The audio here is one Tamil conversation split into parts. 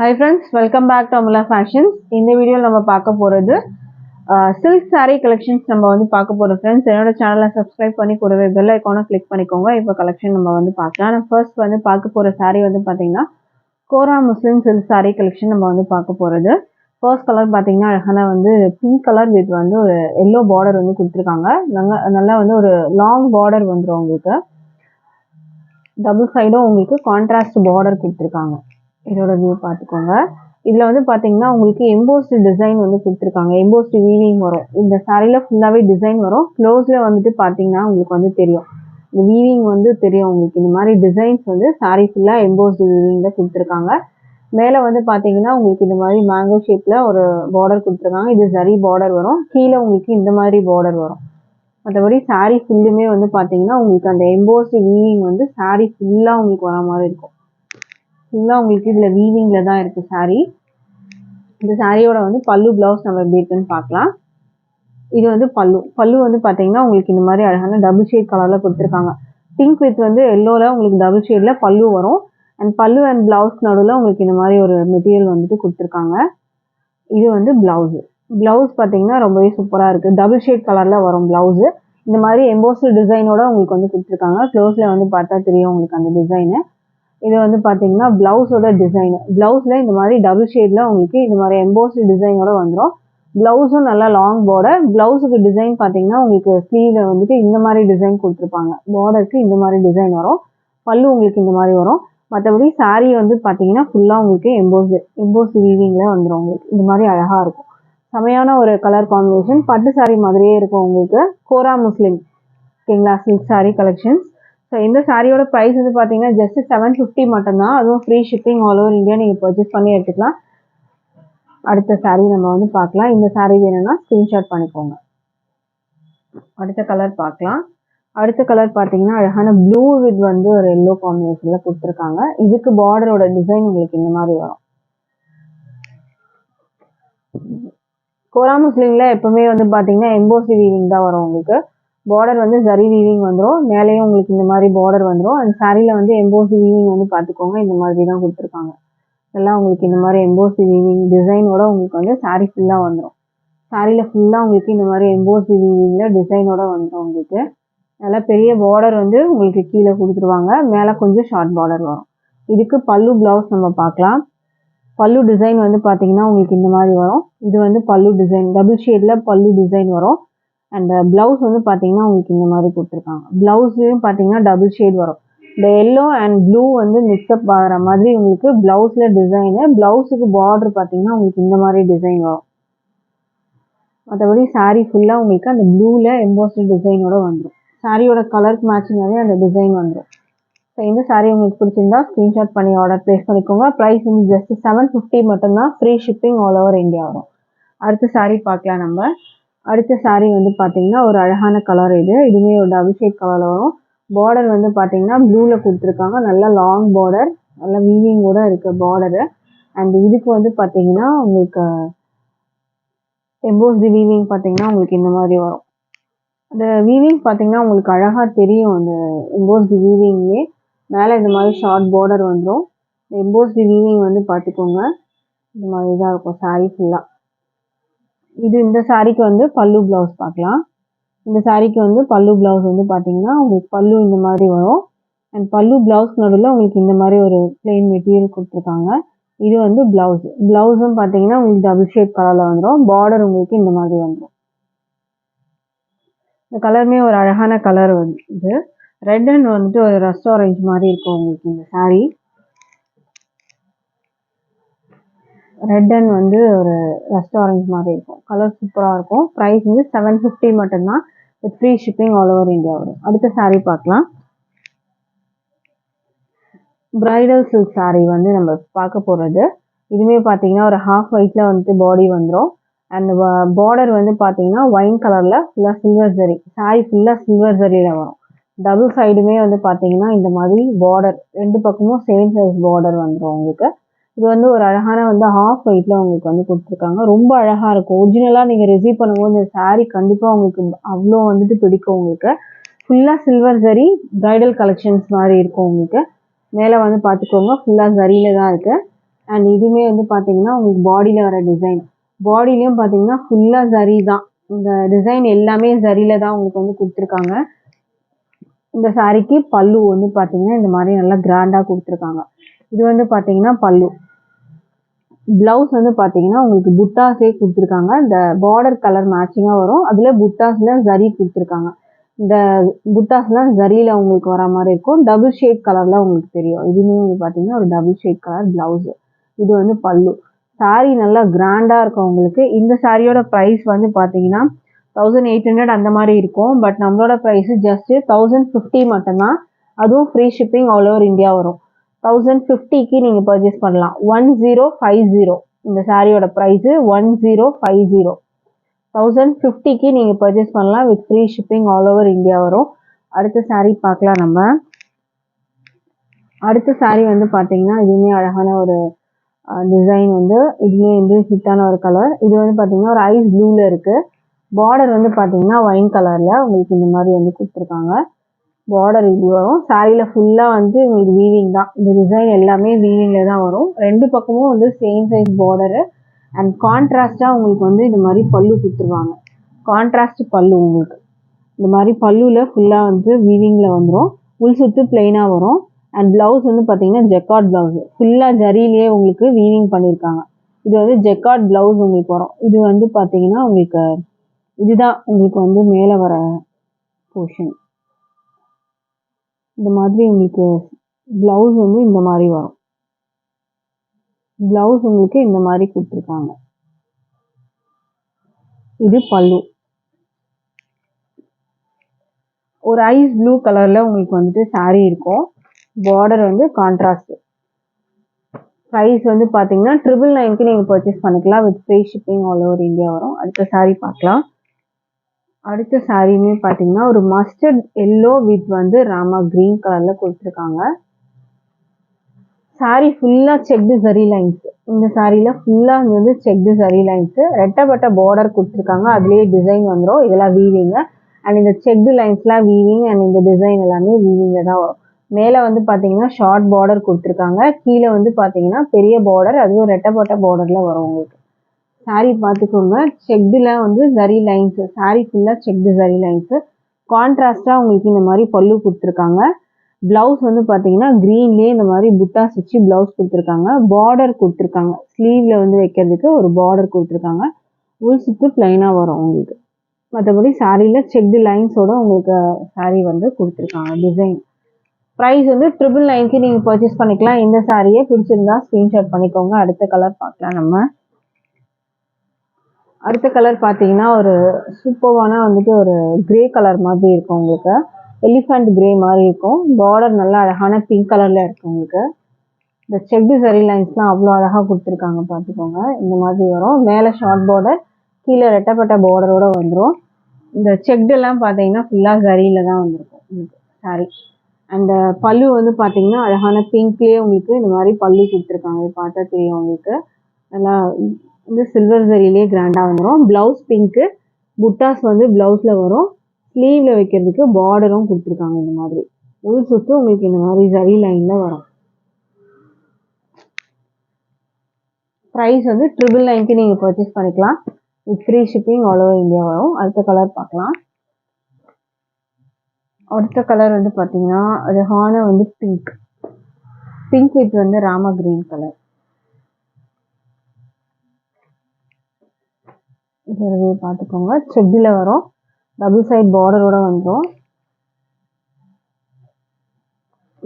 Hi friends, welcome back to Amula Fashions. இந்த வீடியோல நம்ம பார்க்க போறது silk saree collections நம்ம வந்து பார்க்க போறோம் friends. என்னோட சேனலை subscribe பண்ணி கூடவே bell icon-ஐ click பண்ணிக்கோங்க. இப்போ collection நம்ம வந்து பார்க்கலாம். நான் first வந்து பார்க்க போற saree வந்து பாத்தீங்கன்னா கோரா முஸ்லிம் silk saree collection நம்ம வந்து பார்க்க போறது. First color பாத்தீங்கன்னா அழகான வந்து pink color with வந்து ஒரு yellow border வந்து கொடுத்திருக்காங்க. நல்லா வந்து ஒரு long border வந்துரும் உங்களுக்கு. Double side உங்களுக்கு contrast border கொடுத்திருக்காங்க. இதோட வியூ பார்த்துக்கோங்க. இதுல வந்து பாத்தீங்கன்னா உங்களுக்கு embossed டிசைன் வந்து கொடுத்திருக்காங்க. embossed weaving வரும். இந்த சாரில ஃபுல்லாவே டிசைன் வரும். க்ளோஸ்ல வந்துட்டு பாத்தீங்கன்னா உங்களுக்கு வந்து தெரியும். இந்த weaving வந்து தெரியும் உங்களுக்கு. இந்த மாதிரி டிசைன்ஸ் வந்து சாரி ஃபுல்லா embossed weavingல கொடுத்திருக்காங்க. மேல வந்து பாத்தீங்கன்னா உங்களுக்கு இந்த மாதிரி மேங்கோ ஷேப்ல ஒரு பார்டர் கொடுத்திருக்காங்க. இது ஜரி பார்டர் வரும். கீழே உங்களுக்கு இந்த மாதிரி பார்டர் வரும். மற்றபடி சாரி ஃபுல்லுமே வந்து பாத்தீங்கன்னா உங்களுக்கு அந்த embossed weaving வந்து சாரி ஃபுல்லா உங்களுக்கு வர மாதிரி இருக்கும். ஃபுல்லா உங்களுக்கு இதுல வீவிங்ல தான் இருக்கு சாரி. இந்த சாரியோட வந்து பல்லு பிளவுஸ் நம்ம எப்படி இருக்குன்னு பார்க்கலாம். இது வந்து பல்லு வந்து பாத்தீங்கன்னா உங்களுக்கு இந்த மாதிரி அழகான டபுள் ஷேட் கலர்ல கொடுத்திருக்காங்க. பிங்க் வித் வந்து எல்லோல உங்களுக்கு டபுள் ஷேட்ல பல்லு வரும். அண்ட் பல்லு அண்ட் பிளவுஸ் நடுவில் உங்களுக்கு இந்த மாதிரி ஒரு மெட்டீரியல் வந்துட்டு கொடுத்திருக்காங்க. இது வந்து பிளவுஸ் பாத்தீங்கன்னா ரொம்பவே சூப்பரா இருக்கு. டபுள் ஷேட் கலர்ல வரும் பிளவுஸ். இந்த மாதிரி எம்போஸ்டு டிசைனோட உங்களுக்கு வந்து கொடுத்திருக்காங்க. க்ளோஸ்ல வந்து பார்த்தா தெரியும் உங்களுக்கு அந்த டிசைனு. இது வந்து பாத்தீங்கன்னா பிளவுஸோட டிசைன். பிளவுஸ்ல இந்த மாதிரி டபுள் ஷேட்ல உங்களுக்கு இந்த மாதிரி எம்போஸ்டு டிசைனோட வந்துடும். பிளவுஸும் நல்லா லாங் பார்டர். பிளவுஸுக்கு டிசைன் பாத்தீங்கன்னா உங்களுக்கு ஸ்லீவ்ல வந்துட்டு இந்த மாதிரி டிசைன் கொடுத்துருப்பாங்க. பார்டருக்கு இந்த மாதிரி டிசைன் வரும். பல்லு உங்களுக்கு இந்த மாதிரி வரும். மற்றபடி சாரி வந்து பாத்தீங்கன்னா ஃபுல்லா உங்களுக்கு எம்போஸ்டு வீவிங்ல வந்துடும். உங்களுக்கு இந்த மாதிரி அழகா இருக்கும். செமையான ஒரு கலர் காம்பினேஷன். பட்டு சாரி மாதிரியே இருக்கும் உங்களுக்கு. கோரா முஸ்லிம் ஓகேங்களா சில்க் சாரி கலெக்ஷன்ஸ். ஸோ இந்த சாரியோட ப்ரைஸ் வந்து பார்த்தீங்கன்னா ஜஸ்ட் 750 மட்டும்தான். அதுவும் free shipping all over India நீங்கள் பர்ச்சேஸ் பண்ணி எடுத்துக்கலாம். அடுத்த சாரி நம்ம வந்து பார்க்கலாம். இந்த சாரி வேணும்னா ஸ்க்ரீன்ஷாட் பண்ணிக்கோங்க. அடுத்த கலர் பார்க்கலாம். அடுத்த கலர் பார்த்தீங்கன்னா அழகான ப்ளூ வித் வந்து ஒரு எல்லோ காம்பினேஷன்ல கொடுத்துருக்காங்க. இதுக்கு பார்டரோட டிசைன் உங்களுக்கு இந்த மாதிரி வரும். கோரா முஸ்லிம்ல எப்பவுமே வந்து பார்த்தீங்கன்னா எம்போஸ்டு வீவிங் தான் வரும் உங்களுக்கு. பார்டர் வந்து ஜரி வீவிங் வந்துடும். மேலேயும் உங்களுக்கு இந்த மாதிரி பார்டர் வந்துடும். அந்த சாரியில வந்து எம்போஸ்டு வீவிங் வந்து பார்த்துக்கோங்க. இந்த மாதிரி தான் கொடுத்துருக்காங்க. எல்லாம் உங்களுக்கு இந்த மாதிரி எம்போஸ்டு வீவிங் டிசைனோட உங்களுக்கு வந்து சாரி ஃபுல்லாக வந்துடும். சாரியில் ஃபுல்லாக உங்களுக்கு இந்த மாதிரி எம்போஸ்டு வீவிங்ல டிசைனோட வந்துடும் உங்களுக்கு. நல்லா பெரிய பார்டர் வந்து உங்களுக்கு கீழே கொடுத்துருவாங்க. மேலே கொஞ்சம் ஷார்ட் பார்டர் வரும். இதுக்கு பல்லு பிளவுஸ் நம்ம பார்க்கலாம். பல்லு டிசைன் வந்து பார்த்தீங்கன்னா உங்களுக்கு இந்த மாதிரி வரும். இது வந்து பல்லு டிசைன் டபுள் ஷேட்ல பல்லு டிசைன் வரும். அண்ட் பிளவுஸ் வந்து பாத்தீங்கன்னா உங்களுக்கு இந்த மாதிரி கொடுத்துருக்காங்க. பிளவுஸ்லயும் பாத்தீங்கன்னா டபுள் ஷேட் வரும். இந்த எல்லோ அண்ட் ப்ளூ வந்து மிக்ஸ்அப் ஆகிற மாதிரி உங்களுக்கு பிளவுஸ்ல டிசைனு. பிளவுஸுக்கு பார்டர் பாத்தீங்கன்னா உங்களுக்கு இந்த மாதிரி டிசைன் வரும். மற்றபடி சாரி ஃபுல்லா உங்களுக்கு அந்த ப்ளூல எம்போஸ்டு டிசைனோட வந்துடும். சாரியோட கலருக்கு மேட்சிங்காகவே அந்த டிசைன் வந்துடும். ஸோ இந்த சாரி உங்களுக்கு பிடிச்சிருந்தா ஸ்க்ரீன்ஷாட் பண்ணி ஆர்டர் பிளேஸ் பண்ணிக்கோங்க. ப்ரைஸ் வந்து ஜஸ்ட் 750 மட்டும்தான். Free shipping all over India வரும். அடுத்த சாரி பார்க்கலாம் நம்ம. அடுத்த சாரி வந்து பாத்தீங்கன்னா ஒரு அழகான கலர். இதுவுமே ஒரு டபுள் ஷேட் கலர்ல வரும். பார்டர் வந்து பாத்தீங்கன்னா ப்ளூல கொடுத்துருக்காங்க. நல்ல லாங் பார்டர், நல்ல வீவிங் கூட இருக்கு பார்டரு. அண்ட் இதுக்கு வந்து பாத்தீங்கன்னா உங்களுக்கு எம்போஸ்டு வீவிங் பாத்தீங்கன்னா உங்களுக்கு இந்த மாதிரி வரும். அந்த வீவிங் பாத்தீங்கன்னா உங்களுக்கு அழகா தெரியும். அந்த எம்போஸ்டு வீவிங்லே மேல இந்த மாதிரி ஷார்ட் பார்டர் வந்துடும். எம்போஸ்டு வீவிங் வந்து பாத்துக்கோங்க. இந்த மாதிரி தான் இருக்கும் சாரி ஃபுல்லா. இது இந்த சாரிக்கு வந்து பல்லு பிளவுஸ் பார்க்கலாம். இந்த சாரிக்கு வந்து பல்லு பிளவுஸ் வந்து பாத்தீங்கன்னா உங்களுக்கு பல்லு இந்த மாதிரி வரும். அண்ட் பல்லு பிளவுஸ் நடுவில் உங்களுக்கு இந்த மாதிரி ஒரு பிளெயின் மெட்டீரியல் கொடுத்துருக்காங்க. இது வந்து பிளவுஸும் பாத்தீங்கன்னா உங்களுக்கு டபுள் ஷேட் கலர்ல வந்துடும். பார்டர் உங்களுக்கு இந்த மாதிரி வந்துடும். இந்த கலருமே ஒரு அழகான கலர் வந்து இது ரெட் அண்ட் வந்துட்டு ஒரு ரஸ்ட் ஆரஞ்ச் மாதிரி இருக்கும் உங்களுக்கு இந்த சாரி. ரெட் அண்ட் வந்து ஒரு ரஸ்ட் ஆரஞ்ச் மாதிரி இருக்கும். கலர் சூப்பராக இருக்கும். ப்ரைஸ் வந்து 750 மட்டும்தான். With free shipping all over India வரும். அடுத்த சாரி பார்க்கலாம். பிரைடல் சில்க் சாரி வந்து நம்ம பார்க்க போகிறது. இதுவே பார்த்தீங்கன்னா ஒரு ஹாஃப் ஒயிட்ல வந்துட்டு பாடி வந்துடும். அண்ட் பார்டர் வந்து பார்த்தீங்கன்னா ஒயின் கலர்ல ஃபுல்லாக சில்வர் ஜரி. சாரி ஃபுல்லாக சில்வர் ஜரியில வரும். டபுள் சைடுமே வந்து பார்த்தீங்கன்னா இந்த மாதிரி பார்டர் ரெண்டு பக்கமும் சேம் சைஸ் பார்டர் வந்துடும் உங்களுக்கு. இது வந்து ஒரு அழகான வந்து ஹாஃப் ஒயிட்ல உங்களுக்கு வந்து கொடுத்துருக்காங்க. ரொம்ப அழகா இருக்கும். ஒரிஜினலா நீங்க ரிசீவ் பண்ணும்போது இந்த சாரி கண்டிப்பா உங்களுக்கு அவ்வளோ வந்துட்டு பிடிக்கும் உங்களுக்கு. ஃபுல்லா சில்வர் ஜரி பிரைடல் கலெக்ஷன்ஸ் மாதிரி இருக்கும் உங்களுக்கு. மேல வந்து பாத்துக்கோங்க ஃபுல்லா ஜரியில தான் இருக்கு. அண்ட் இதுவுமே வந்து பார்த்தீங்கன்னா உங்களுக்கு பாடியில் வர டிசைன். பாடியிலையும் பார்த்தீங்கன்னா ஃபுல்லாக ஜரி தான். இந்த டிசைன் எல்லாமே ஜரியில தான் உங்களுக்கு வந்து கொடுத்துருக்காங்க. இந்த சாரிக்கு பல்லு வந்து பார்த்தீங்கன்னா இந்த மாதிரி நல்லா கிராண்டாக கொடுத்துருக்காங்க. இது வந்து பார்த்தீங்கன்னா பல்லு. பிளவுஸ் வந்து பார்த்தீங்கன்னா உங்களுக்கு புட்டாஸே கொடுத்துருக்காங்க. இந்த பார்டர் கலர் மேட்சிங்காக வரும். அதில் புட்டாஸில் ஜரி கொடுத்துருக்காங்க. இந்த புட்டாஸ்லாம் ஜரியில் உங்களுக்கு வர மாதிரி இருக்கும். டபுள் ஷேட் கலரில் உங்களுக்கு தெரியும். இதுவுமே வந்து பார்த்தீங்கன்னா ஒரு டபுள் ஷேட் கலர் பிளவுஸு. இது வந்து பல்லு. சாரீ நல்லா கிராண்டாக இருக்கும் உங்களுக்கு. இந்த சாரியோட ப்ரைஸ் வந்து பார்த்தீங்கன்னா 1800 அந்த மாதிரி இருக்கும். பட் நம்மளோட ப்ரைஸு ஜஸ்ட்டு 1050 மட்டும்தான். அதுவும் free shipping all over India வரும். 1050க்கு நீங்கள் பர்ச்சேஸ் பண்ணலாம். 1050 இந்த சாரியோட ப்ரைஸு 1050. 1050க்கு நீங்கள் பர்ச்சேஸ் பண்ணலாம் with free shipping all over India வரும். அடுத்த சாரீ பார்க்கலாம் நம்ம. அடுத்த சாரீ வந்து பார்த்தீங்கன்னா இதுவுமே அழகான ஒரு டிசைன் வந்து இதுவுமே வந்து ஹிட்டான ஒரு கலர். இது வந்து பார்த்தீங்கன்னா ஒரு ஐஸ் ப்ளூவில் இருக்குது. பார்டர் வந்து பார்த்தீங்கன்னா ஒயின் கலரில் உங்களுக்கு இந்த மாதிரி வந்து கொடுத்துருக்காங்க. பார்டர் இது வரும். சாரியில் ஃபுல்லாக வந்து உங்களுக்கு வீவிங் தான். இந்த டிசைன் எல்லாமே வீவிங்கில் தான் வரும். ரெண்டு பக்கமும் வந்து சேம் சைஸ் பார்டரு அண்ட் கான்ட்ராஸ்டாக உங்களுக்கு வந்து இந்த மாதிரி பல்லு கொடுத்துருவாங்க. கான்ட்ராஸ்ட் பல்லு உங்களுக்கு இந்த மாதிரி பல்லுவில் ஃபுல்லாக வந்து வீவிங்கில் வந்துடும். உள் சுற்று பிளெயினாக வரும். அண்ட் ப்ளவுஸ் வந்து பார்த்தீங்கன்னா ஜெக்கார்ட் ப்ளவுஸு ஃபுல்லாக ஜரியிலேயே உங்களுக்கு வீவிங் பண்ணியிருக்காங்க. இது வந்து ஜெக்கார்ட் ப்ளவுஸ் உங்களுக்கு வரும். இது வந்து பார்த்தீங்கன்னா உங்களுக்கு இதுதான் உங்களுக்கு வந்து மேலே வர போர்ஷன். இந்த மாதிரி உங்களுக்கு ப்ளவுஸ் வந்து இந்த மாதிரி வரும். ப்ளவுஸ் உங்களுக்கு இந்த மாதிரி கொடுத்துருக்காங்க. இது பல்லு. ஒரு ஐஸ் ப்ளூ கலரில் உங்களுக்கு வந்துட்டு சாரீ இருக்கும். பார்டர் வந்து கான்ட்ராஸ்ட். ப்ரைஸ் வந்து பார்த்தீங்கன்னா 999க்கு நீங்கள் பர்ச்சேஸ் பண்ணிக்கலாம் with free shipping all over India வரும். அடுத்த சாரீ பார்க்கலாம். அடுத்த சாரியுமே பார்த்தீங்கன்னா ஒரு மஸ்டர்ட் எல்லோ வித் வந்து ராமா கிரீன் கலரில் கொடுத்துருக்காங்க. சாரீ ஃபுல்லாக செக்டு சரி லைன்ஸு. இந்த சாரியில் ஃபுல்லாக வந்து செக்டு சரி லைன்ஸு. ரெட்டப்பட்ட பார்டர் கொடுத்துருக்காங்க. அதுலேயே டிசைன் வந்துடும். இதெல்லாம் வீவிங்க. அண்ட் இந்த செக்டு லைன்ஸ்லாம் வீவிங் அண்ட் இந்த டிசைன் எல்லாமே வீவிங்கில் தான் வரும். மேலே வந்து பார்த்தீங்கன்னா ஷார்ட் பார்டர் கொடுத்துருக்காங்க. கீழே வந்து பார்த்தீங்கன்னா பெரிய பார்டர், அதுவும் ரெட்டப்பட்ட பார்டரில் வரும் உங்களுக்கு. சாரீ பார்த்துக்கோங்க. செக்டில் வந்து ஜரி லைன்ஸு. சாரீ ஃபுல்லாக செக்டு ஜரி லைன்ஸு. கான்ட்ராஸ்டாக உங்களுக்கு இந்த மாதிரி பல்லு கொடுத்துருக்காங்க. ப்ளவுஸ் வந்து பார்த்தீங்கன்னா க்ரீன்லேயே இந்த மாதிரி புட்டாஸ் வச்சு ப்ளவுஸ் கொடுத்துருக்காங்க. பார்டர் கொடுத்துருக்காங்க. ஸ்லீவில் வந்து வைக்கிறதுக்கு ஒரு பார்டர் கொடுத்துருக்காங்க. உள் சுற்று பிளைனாக வரும் உங்களுக்கு. மற்றபடி சாரியில் செக்டு லைன்ஸோட உங்களுக்கு சாரீ வந்து கொடுத்துருக்காங்க டிசைன். ப்ரைஸ் வந்து 999க்கு நீங்கள் பர்ச்சேஸ் பண்ணிக்கலாம். இந்த சாரியை பிடிச்சிருந்தா ஸ்க்ரீன்ஷாட் பண்ணிக்கோங்க. அடுத்த கலர் பார்க்கலாம் நம்ம. அடுத்த கலர் பார்த்தீங்கன்னா ஒரு சூப்பர்வான வந்துட்டு ஒரு கிரே கலர் மாதிரி இருக்கும் உங்களுக்கு. எலிஃபண்ட் கிரே மாதிரி இருக்கும். பார்டர் நல்லா அழகான பிங்க் கலரில் இருக்கும் உங்களுக்கு. இந்த செக்டு சரி லைன்ஸ்லாம் அவ்வளோ அழகாக கொடுத்துருக்காங்க பார்த்துக்கோங்க. இந்த மாதிரி வரும். மேலே ஷார்ட் பார்டர், கீழே ரெட்டப்பட்ட பார்டரோடு வந்துடும். இந்த செக்டெல்லாம் பார்த்தீங்கன்னா ஃபுல்லாக ஜரியில் தான் வந்திருக்கும் உங்களுக்கு சாரி. அந்த பல்லு வந்து பார்த்தீங்கன்னா அழகான பிங்க்லேயே உங்களுக்கு இந்த மாதிரி பல்லு கொடுத்துருக்காங்க. இது பார்த்தா தெரியும் உங்களுக்கு. நல்லா வந்து சில்வர் ஜரியிலே கிராண்டாக வந்துடும். ப்ளவுஸ் பிங்க்கு, புட்டாஸ் வந்து ப்ளவுஸில் வரும். ஸ்லீவில் வைக்கிறதுக்கு பார்டரும் கொடுத்துருக்காங்க. இந்த மாதிரி உள் சுற்று உங்களுக்கு இந்த மாதிரி ஜரி லைனில் வரும். ப்ரைஸ் வந்து 999க்கு நீங்கள் பர்ச்சேஸ் பண்ணிக்கலாம் with free shipping all over India வரும். அடுத்த கலர் பார்க்கலாம். அடுத்த கலர் வந்து பார்த்தீங்கன்னா அழகான வந்து பிங்க் வித் வந்து ராமா கிரீன் கலர். இது பார்த்துக்கோங்க. செக்டில் வரும். டபுள் சைட் பார்டரோட வந்துடும்.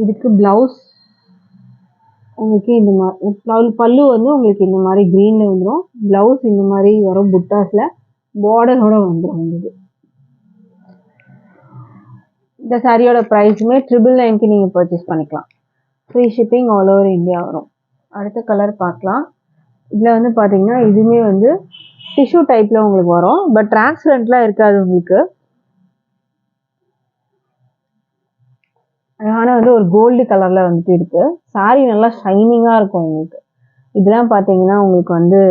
இதுக்கு ப்ளவுஸ் உங்களுக்கு இந்த மாதிரி பல்லு வந்து உங்களுக்கு இந்த மாதிரி க்ரீனில் வந்துடும். ப்ளவுஸ் இந்த மாதிரி வரும். புட்டாஸில் பார்டரோட வந்துடும் உங்களுக்கு. இந்த சாரியோட ப்ரைஸுமே 999க்கு நீங்கள் பர்ச்சேஸ் பண்ணிக்கலாம். Free shipping all over India வரும். அடுத்த கலர் பார்க்கலாம். இதில் வந்து பார்த்தீங்கன்னா இதுவுமே வந்து டிஷ்யூ டைப்பில் உங்களுக்கு வரும். பட் டிரான்ஸ்பரண்ட்லாம் இருக்காது உங்களுக்கு. அழகான வந்து ஒரு கோல்டு கலரில் வந்துட்டு இருக்குது. சாரீ நல்லா ஷைனிங்காக இருக்கும் உங்களுக்கு. இதெல்லாம் பார்த்தீங்கன்னா உங்களுக்கு வந்து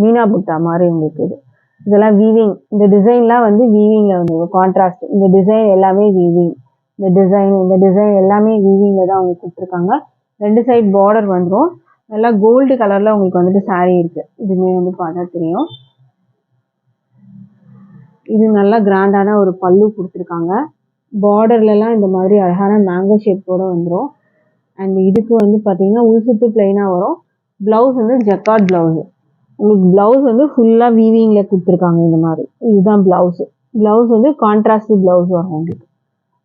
மீனா புட்டா மாதிரி உங்களுக்கு இதெல்லாம் வீவிங். இந்த டிசைன்லாம் வந்து வீவிங்கில் வந்து கான்ட்ராஸ்ட். இந்த டிசைன் எல்லாமே வீவிங். இந்த டிசைன் எல்லாமே வீவிங்கில் தான் அவங்க கொடுத்துருக்காங்க. ரெண்டு சைட் பார்டர் வந்துடும். நல்லா கோல்டு கலரில் உங்களுக்கு வந்துட்டு saree இருக்குது. இதுவுமே வந்து பார்த்தா தெரியும். இது நல்லா கிராண்டான ஒரு பல்லு கொடுத்துருக்காங்க. பார்டர்லலாம் இந்த மாதிரி அழகான மேங்கோ ஷேப்போட வந்துடும். அண்ட் இதுக்கு வந்து பார்த்தீங்கன்னா உள் சுத்து பிளைனாக வரும். ப்ளவுஸ் வந்து ஜக்கார்ட் ப்ளவுஸு. உங்களுக்கு ப்ளவுஸ் வந்து ஃபுல்லாக வீவிங்கில் கொடுத்துருக்காங்க இந்த மாதிரி. இதுதான் ப்ளவுஸு. ப்ளவுஸ் வந்து கான்ட்ராஸ்ட் ப்ளவுஸ் வரும் உங்களுக்கு.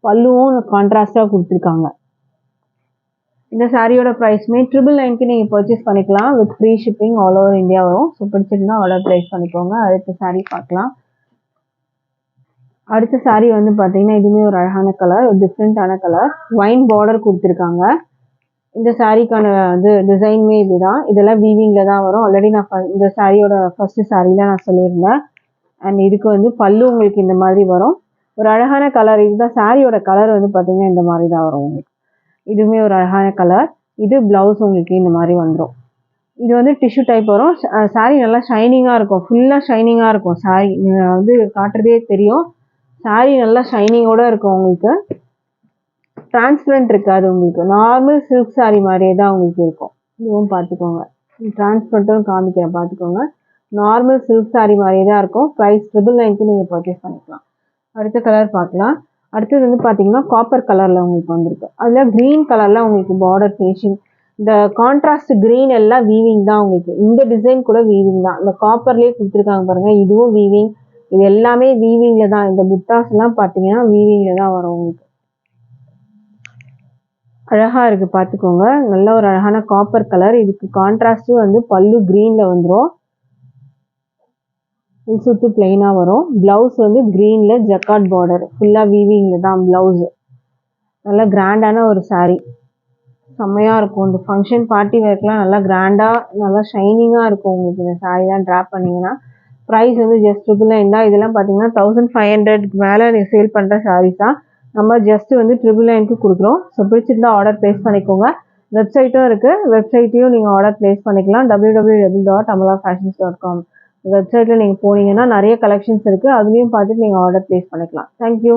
பல்லுவும் கான்ட்ராஸ்டாக கொடுத்துருக்காங்க. இந்த சாரியோட ப்ரைஸ்மே 999க்கு நீங்கள் பர்ச்சேஸ் பண்ணிக்கலாம். With free shipping all over India வரும். ஸோ பிடிச்சிருந்தா ஆர்டர் ப்ளேஸ் பண்ணிக்கோங்க. அடுத்த சாரீ பார்க்கலாம். அடுத்த சாரீ வந்து பார்த்தீங்கன்னா இதுவுமே ஒரு அழகான கலர், ஒரு டிஃப்ரெண்ட்டான கலர். ஒயின் பார்டர் கொடுத்துருக்காங்க. இந்த சாரீக்கான வந்து டிசைனுமே இதுதான். இதெல்லாம் வீவிங்கில் தான் வரும். ஆல்ரெடி நான் இந்த சாரியோட ஃபர்ஸ்ட் சாரியில் நான் சொல்லியிருந்தேன். அண்ட் இதுக்கு வந்து பல்லு உங்களுக்கு இந்த மாதிரி வரும். ஒரு அழகான கலர். இதுதான் சாரியோட கலர் வந்து பார்த்தீங்கன்னா இந்த மாதிரி தான் வரும் உங்களுக்கு. இதுவுமே ஒரு அழகான கலர். இது ப்ளவுஸ் உங்களுக்கு இந்த மாதிரி வந்துடும். இது வந்து டிஷ்யூ டைப் வரும். சாரீ நல்லா ஷைனிங்காக இருக்கும். ஃபுல்லாக ஷைனிங்காக இருக்கும் சாரீ. வந்து காட்டுறதே தெரியும். சாரீ நல்லா ஷைனிங்கோடு இருக்கும் உங்களுக்கு. டிரான்ஸ்பரண்ட் இருக்காது உங்களுக்கு. நார்மல் சில்க் சாரீ மாதிரியே தான் உங்களுக்கு இருக்கும். இதுவும் பார்த்துக்கோங்க. டிரான்ஸ்பரண்ட்டும் காமிக்கிறேன் பார்த்துக்கோங்க. நார்மல் சில்க் சாரீ மாதிரியே தான் இருக்கும். ப்ரைஸ் 999க்கு நீங்கள் பர்ச்சேஸ் பண்ணிக்கலாம். அடுத்த கலர் பார்க்கலாம். அடுத்தது வந்து பார்த்தீங்கன்னா காப்பர் கலரில் உங்களுக்கு வந்திருக்கு. அதில் க்ரீன் கலரில் உங்களுக்கு பார்டர் ஃபினிஷிங். இந்த கான்ட்ராஸ்ட் க்ரீன் எல்லாம் வீவிங் தான் உங்களுக்கு. இந்த டிசைன் கூட வீவிங் தான். இந்த காப்பர்லேயே கொடுத்துருக்காங்க பாருங்கள். இதுவும் வீவிங். இது எல்லாமே வீவிங்கில் தான். இந்த புட்டாஸ் எல்லாம் பார்த்தீங்கன்னா வீவிங்கில் தான் வரும் உங்களுக்கு. அழகாக இருக்குது பார்த்துக்கோங்க. நல்ல ஒரு அழகான காப்பர் கலர். இதுக்கு கான்ட்ராஸ்ட்டும் வந்து பல்லு க்ரீனில் வந்துடும். சுத்து பிளைனாக வரும். ப்ளவுஸ் வந்து க்ரீனில் ஜக்கார்ட் பார்டர். ஃபுல்லாக வீவிங்கில் தான் ப்ளவுஸு. நல்லா கிராண்டான ஒரு சாரீ. செம்மையாக இருக்கும். இந்த ஃபங்க்ஷன் பார்ட்டி வேர்க்கெலாம் நல்லா கிராண்டாக நல்லா ஷைனிங்காக இருக்கும் உங்களுக்கு இந்த சாரீலாம் ட்ராப் பண்ணிங்கன்னா. ப்ரைஸ் வந்து ஜஸ்ட் 999 தான். இதெல்லாம் பார்த்தீங்கன்னா 1500க்கு மேலே சேல் பண்ணுற சாரீஸ் தான். நம்ம ஜஸ்ட் வந்து 999க்கு கொடுக்குறோம். ஸோ பிடிச்சிருந்தா ஆர்டர் ப்ளேஸ் பண்ணிக்கோங்க. வெப்சைட்டும் இருக்குது. வெப்சைட்டையும் நீங்கள் ஆர்டர் ப்ளேஸ் பண்ணிக்கலாம். www.amalafashions.com வெப்சைட்டில் நீங்கள் போனீங்கன்னா நிறைய கலெக்ஷன்ஸ் இருக்குது. அதுலேயும் பார்த்துட்டு நீங்கள் ஆர்டர் ப்ளேஸ் பண்ணிக்கலாம். தேங்க்யூ.